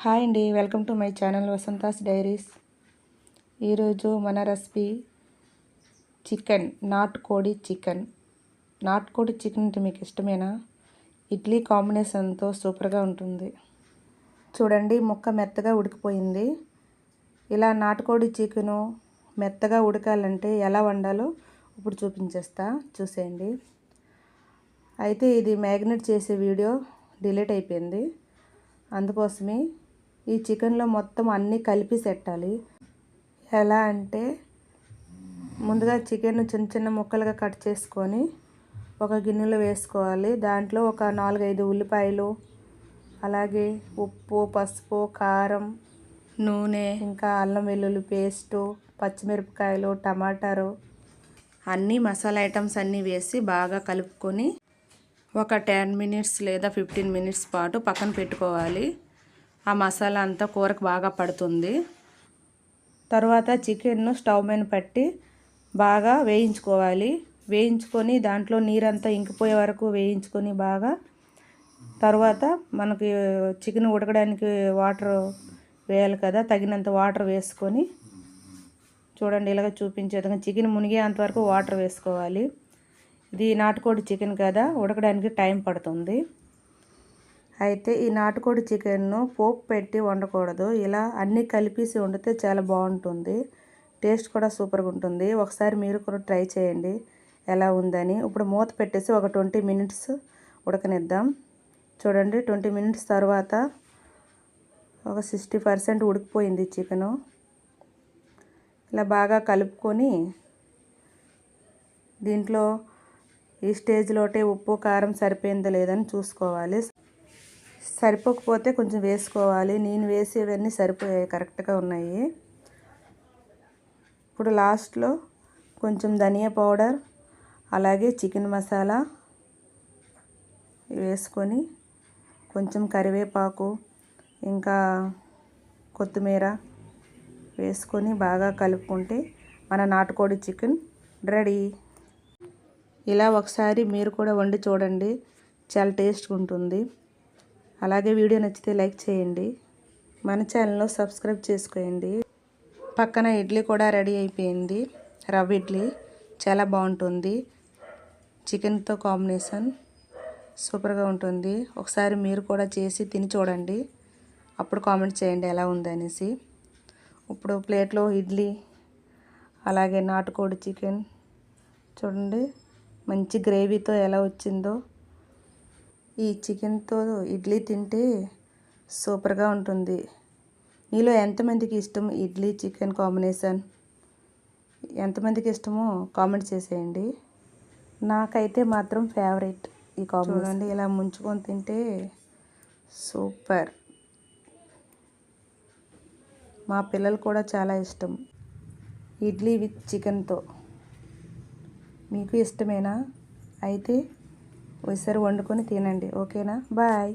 Hi అండి, welcome to my channel Vasantha's diaries. ఈరోజు మన రెసిపీ చికెన్, నాటుకోడి చికెన్. నాటుకోడి చికెన్ అంటే మీకు ఇష్టమేనా? ఇడ్లీ కాంబినేషన్తో సూపర్గా ఉంటుంది. చూడండి, ముక్క మెత్తగా ఉడికిపోయింది. ఇలా నాటుకోడి చికెను మెత్తగా ఉడకాలంటే ఎలా వండాలో ఇప్పుడు చూసేయండి. అయితే ఇది మ్యాగ్నేట్ చేసే వీడియో డిలీట్ అయిపోయింది. అందుకోసమే ఈ చికెన్లో మొత్తం అన్నీ కలిపి పెట్టాలి. ఎలా అంటే ముందుగా చికెన్ చిన్న చిన్న ముక్కలుగా కట్ చేసుకొని ఒక గిన్నెలో వేసుకోవాలి. దాంట్లో ఒక 4-5 ఉల్లిపాయలు, అలాగే ఉప్పు, పసుపు, కారం, నూనె, ఇంకా అల్లం వెల్లుల్లి పేస్టు, పచ్చిమిరపకాయలు, టమాటాలు అన్నీ మసాలా ఐటమ్స్ అన్నీ వేసి బాగా కలుపుకొని ఒక 10 మినిట్స్ లేదా 15 మినిట్స్ పాటు పక్కన పెట్టుకోవాలి. ఆ మసాలా అంతా కూరకు బాగా పడుతుంది. తర్వాత చికెన్ను స్టవ్ మీద పెట్టి బాగా వేయించుకోవాలి. వేయించుకొని దాంట్లో నీరంతా ఇంకిపోయే వరకు వేయించుకొని బాగా తర్వాత మనకి చికెన్ ఉడకడానికి వాటర్ వేయాలి కదా, తగినంత వాటర్ వేసుకొని చూడండి, ఇలాగ చూపించేది చికెన్ మునిగేంత వరకు వాటర్ వేసుకోవాలి. ఇది నాటుకోడి చికెన్ కదా, ఉడకడానికి టైం పడుతుంది. అయితే ఈ నాటుకోడి చికెన్ను పోపు పెట్టి వండకూడదు. ఇలా అన్నీ కలిపేసి వండితే చాలా బాగుంటుంది. టేస్ట్ కూడా సూపర్గా ఉంటుంది. ఒకసారి మీరు కూడా ట్రై చేయండి ఎలా ఉందని. ఇప్పుడు మూత పెట్టేసి ఒక 20 మినిట్స్ ఉడకనిద్దాం. చూడండి, 20 మినిట్స్ తర్వాత ఒక 60% ఉడికిపోయింది చికెను. ఇలా బాగా కలుపుకొని దీంట్లో ఈ స్టేజ్లోటే ఉప్పు, కారం సరిపోయిందో లేదని చూసుకోవాలి. సరిపోకపోతే కొంచెం వేసుకోవాలి. నేను వేసేవన్నీ సరిపోయాయి, కరెక్ట్గా ఉన్నాయి. ఇప్పుడు లాస్ట్లో కొంచెం ధనియా పౌడర్, అలాగే చికెన్ మసాలా వేసుకొని కొంచెం కరివేపాకు, ఇంకా కొత్తిమీర వేసుకొని బాగా కలుపుకుంటే మన నాటుకోడి చికెన్ రెడీ. ఇలా ఒకసారి మీరు కూడా వండి చూడండి, చాలా టేస్ట్గా ఉంటుంది. అలాగే వీడియో నచ్చితే లైక్ చేయండి, మన ఛానల్ను సబ్స్క్రైబ్ చేసుకోండి. పక్కన ఇడ్లీ కూడా రెడీ అయిపోయింది. రవ్వ ఇడ్లీ చాలా బాగుంటుంది. చికెన్తో కాంబినేషన్ సూపర్గా ఉంటుంది. ఒకసారి మీరు కూడా చేసి తిని చూడండి, అప్పుడు కామెంట్ చేయండి ఎలా ఉందనేసి. ఇప్పుడు ప్లేట్లో ఇడ్లీ, అలాగే నాటుకోడి చికెన్ చూడండి, మంచి గ్రేవీతో ఎలా వచ్చిందో. ఈ చికెన్తో ఇడ్లీ తింటే సూపర్గా ఉంటుంది. మీలో ఎంతమందికి ఇష్టం ఇడ్లీ చికెన్ కాంబినేషన్? ఎంతమందికి ఇష్టమో కామెంట్ చేసేయండి. నాకైతే మాత్రం ఫేవరెట్ ఈ కాంబినేషన్. చూడండి, ఇలా ముంచుకొని తింటే సూపర్. మా పిల్లలు కూడా చాలా ఇష్టం ఇడ్లీ విత్ చికెన్తో. మీకు ఇష్టమేనా? అయితే ఒకసారి వండుకొని తినండి, ఓకేనా? బాయ్.